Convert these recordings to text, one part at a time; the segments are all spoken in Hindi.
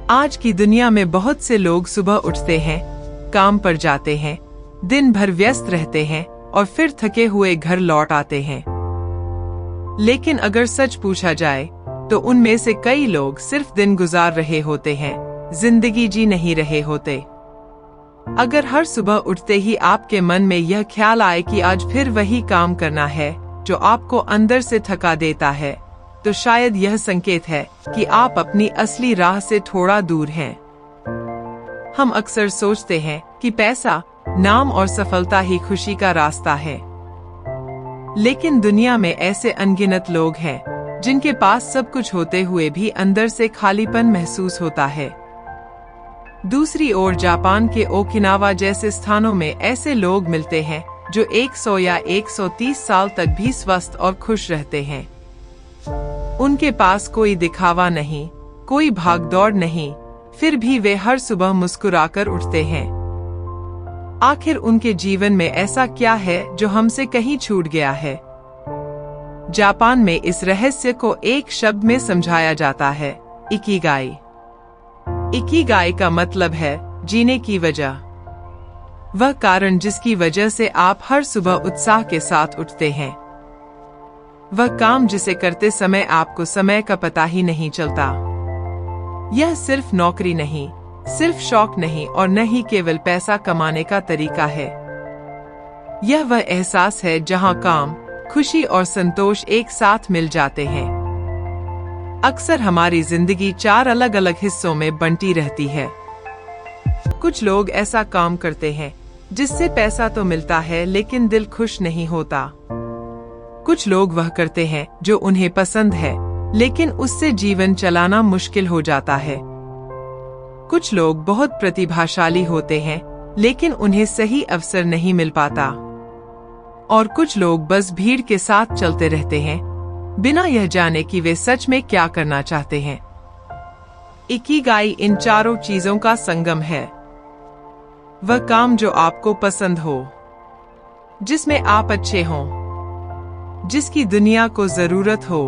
आज की दुनिया में बहुत से लोग सुबह उठते हैं, काम पर जाते हैं, दिन भर व्यस्त रहते हैं और फिर थके हुए घर लौट आते हैं। लेकिन अगर सच पूछा जाए तो उनमें से कई लोग सिर्फ दिन गुजार रहे होते हैं, जिंदगी जी नहीं रहे होते। अगर हर सुबह उठते ही आपके मन में यह ख्याल आए कि आज फिर वही काम करना है जो आपको अंदर से थका देता है, तो शायद यह संकेत है कि आप अपनी असली राह से थोड़ा दूर हैं। हम अक्सर सोचते हैं कि पैसा, नाम और सफलता ही खुशी का रास्ता है। लेकिन दुनिया में ऐसे अनगिनत लोग हैं जिनके पास सब कुछ होते हुए भी अंदर से खालीपन महसूस होता है। दूसरी ओर जापान के ओकिनावा जैसे स्थानों में ऐसे लोग मिलते हैं जो 100 या 130 साल तक भी स्वस्थ और खुश रहते हैं। उनके पास कोई दिखावा नहीं, कोई भागदौड़ नहीं, फिर भी वे हर सुबह मुस्कुराकर उठते हैं। आखिर उनके जीवन में ऐसा क्या है जो हमसे कहीं छूट गया है? जापान में इस रहस्य को एक शब्द में समझाया जाता है, इकिगाई। इकिगाई का मतलब है जीने की वजह। वह कारण जिसकी वजह से आप हर सुबह उत्साह के साथ उठते हैं। वह काम जिसे करते समय आपको समय का पता ही नहीं चलता। यह सिर्फ नौकरी नहीं, सिर्फ शौक नहीं और न ही केवल पैसा कमाने का तरीका है। यह वह एहसास है जहां काम, खुशी और संतोष एक साथ मिल जाते हैं। अक्सर हमारी जिंदगी 4 अलग अलग हिस्सों में बंटी रहती है। कुछ लोग ऐसा काम करते हैं जिससे पैसा तो मिलता है लेकिन दिल खुश नहीं होता। कुछ लोग वह करते हैं जो उन्हें पसंद है लेकिन उससे जीवन चलाना मुश्किल हो जाता है। कुछ लोग बहुत प्रतिभाशाली होते हैं लेकिन उन्हें सही अवसर नहीं मिल पाता। और कुछ लोग बस भीड़ के साथ चलते रहते हैं, बिना यह जाने कि वे सच में क्या करना चाहते हैं। इकिगाई इन चारों चीजों का संगम है। वह काम जो आपको पसंद हो, जिसमें आप अच्छे हों, जिसकी दुनिया को जरूरत हो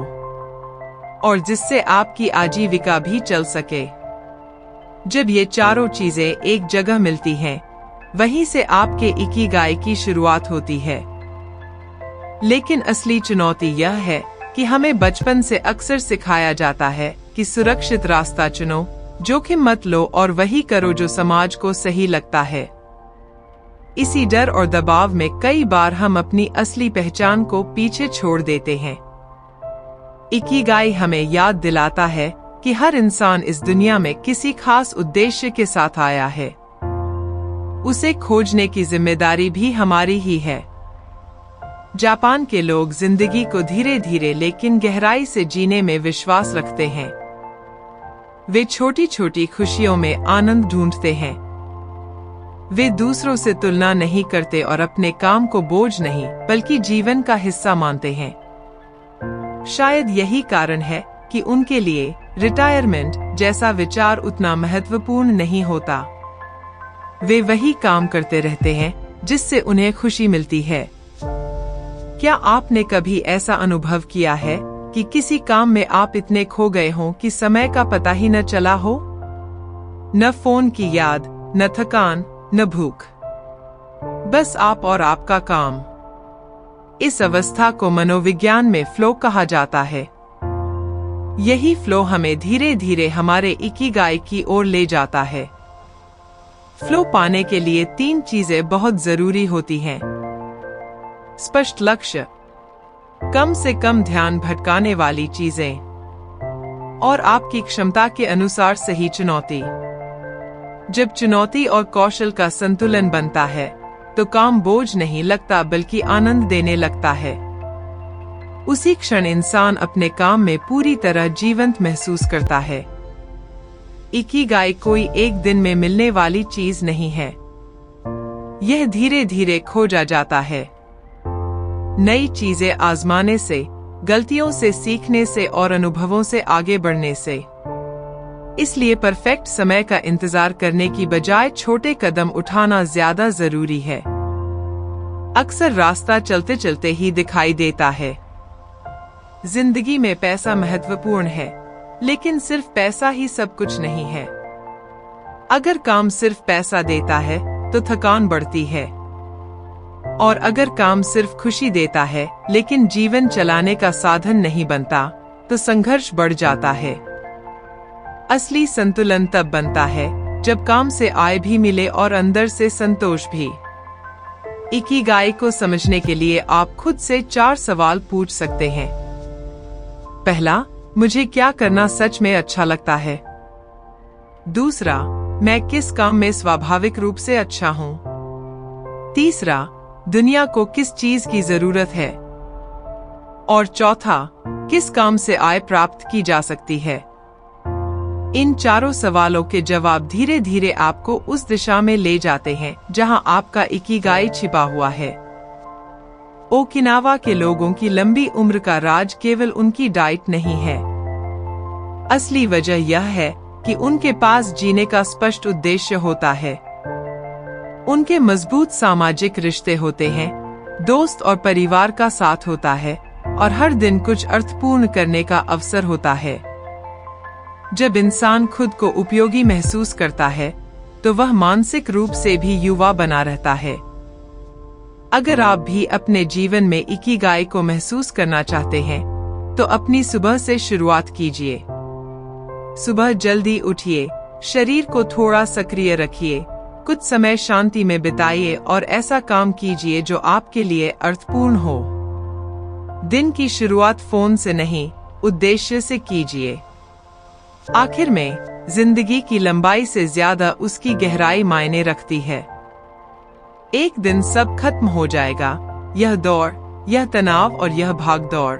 और जिससे आपकी आजीविका भी चल सके। जब ये चारों चीजें एक जगह मिलती हैं, वहीं से आपके इकिगाई की शुरुआत होती है। लेकिन असली चुनौती यह है कि हमें बचपन से अक्सर सिखाया जाता है कि सुरक्षित रास्ता चुनो, जोखिम मत लो और वही करो जो समाज को सही लगता है। इसी डर और दबाव में कई बार हम अपनी असली पहचान को पीछे छोड़ देते हैं। इकिगाई हमें याद दिलाता है कि हर इंसान इस दुनिया में किसी खास उद्देश्य के साथ आया है। उसे खोजने की जिम्मेदारी भी हमारी ही है। जापान के लोग जिंदगी को धीरे धीरे लेकिन गहराई से जीने में विश्वास रखते हैं। वे छोटी छोटी खुशियों में आनंद ढूंढते हैं। वे दूसरों से तुलना नहीं करते और अपने काम को बोझ नहीं बल्कि जीवन का हिस्सा मानते हैं। शायद यही कारण है कि उनके लिए रिटायरमेंट जैसा विचार उतना महत्वपूर्ण नहीं होता। वे वही काम करते रहते हैं जिससे उन्हें खुशी मिलती है। क्या आपने कभी ऐसा अनुभव किया है कि किसी काम में आप इतने खो गए हों कि समय का पता ही न चला हो? न फोन की याद, न थकान, न भूख, बस आप और आपका काम। इस अवस्था को मनोविज्ञान में फ्लो कहा जाता है। यही फ्लो हमें धीरे धीरे हमारे इकिगाई की ओर ले जाता है। फ्लो पाने के लिए 3 चीजें बहुत जरूरी होती हैं। स्पष्ट लक्ष्य, कम से कम ध्यान भटकाने वाली चीजें और आपकी क्षमता के अनुसार सही चुनौती। जब चुनौती और कौशल का संतुलन बनता है तो काम बोझ नहीं लगता बल्कि आनंद देने लगता है। उसी क्षण इंसान अपने काम में पूरी तरह जीवंत महसूस करता है। इकिगाई कोई एक दिन में मिलने वाली चीज नहीं है। यह धीरे धीरे खोजा जाता है। नई चीजें आजमाने से, गलतियों से सीखने से और अनुभवों से आगे बढ़ने से। इसलिए परफेक्ट समय का इंतजार करने की बजाय छोटे कदम उठाना ज्यादा जरूरी है। अक्सर रास्ता चलते चलते ही दिखाई देता है। जिंदगी में पैसा महत्वपूर्ण है, लेकिन सिर्फ पैसा ही सब कुछ नहीं है। अगर काम सिर्फ पैसा देता है तो थकान बढ़ती है, और अगर काम सिर्फ खुशी देता है लेकिन जीवन चलाने का साधन नहीं बनता तो संघर्ष बढ़ जाता है। असली संतुलन तब बनता है जब काम से आय भी मिले और अंदर से संतोष भी। इकिगाई को समझने के लिए आप खुद से 4 सवाल पूछ सकते हैं। पहला, मुझे क्या करना सच में अच्छा लगता है? दूसरा, मैं किस काम में स्वाभाविक रूप से अच्छा हूँ? तीसरा, दुनिया को किस चीज की जरूरत है? और चौथा, किस काम से आय प्राप्त की जा सकती है? इन चारों सवालों के जवाब धीरे धीरे आपको उस दिशा में ले जाते हैं जहां आपका इकिगाई छिपा हुआ है। ओकिनावा के लोगों की लंबी उम्र का राज केवल उनकी डाइट नहीं है। असली वजह यह है कि उनके पास जीने का स्पष्ट उद्देश्य होता है। उनके मजबूत सामाजिक रिश्ते होते हैं, दोस्त और परिवार का साथ होता है, और हर दिन कुछ अर्थपूर्ण करने का अवसर होता है। जब इंसान खुद को उपयोगी महसूस करता है तो वह मानसिक रूप से भी युवा बना रहता है। अगर आप भी अपने जीवन में इकिगाई को महसूस करना चाहते हैं तो अपनी सुबह से शुरुआत कीजिए। सुबह जल्दी उठिए, शरीर को थोड़ा सक्रिय रखिए, कुछ समय शांति में बिताइए और ऐसा काम कीजिए जो आपके लिए अर्थपूर्ण हो। दिन की शुरुआत फोन से नहीं, उद्देश्य से कीजिए। आखिर में, जिंदगी की लंबाई से ज्यादा उसकी गहराई मायने रखती है। एक दिन सब खत्म हो जाएगा, यह दौड़, यह तनाव और यह भागदौड़।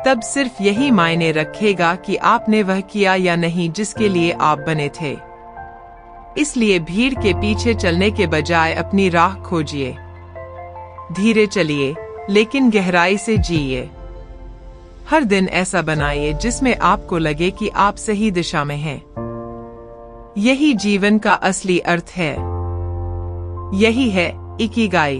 तब सिर्फ यही मायने रखेगा कि आपने वह किया या नहीं जिसके लिए आप बने थे। इसलिए भीड़ के पीछे चलने के बजाय अपनी राह खोजिए। धीरे चलिए, लेकिन गहराई से जिए। हर दिन ऐसा बनाइए जिसमें आपको लगे कि आप सही दिशा में हैं। यही जीवन का असली अर्थ है। यही है इकिगाई।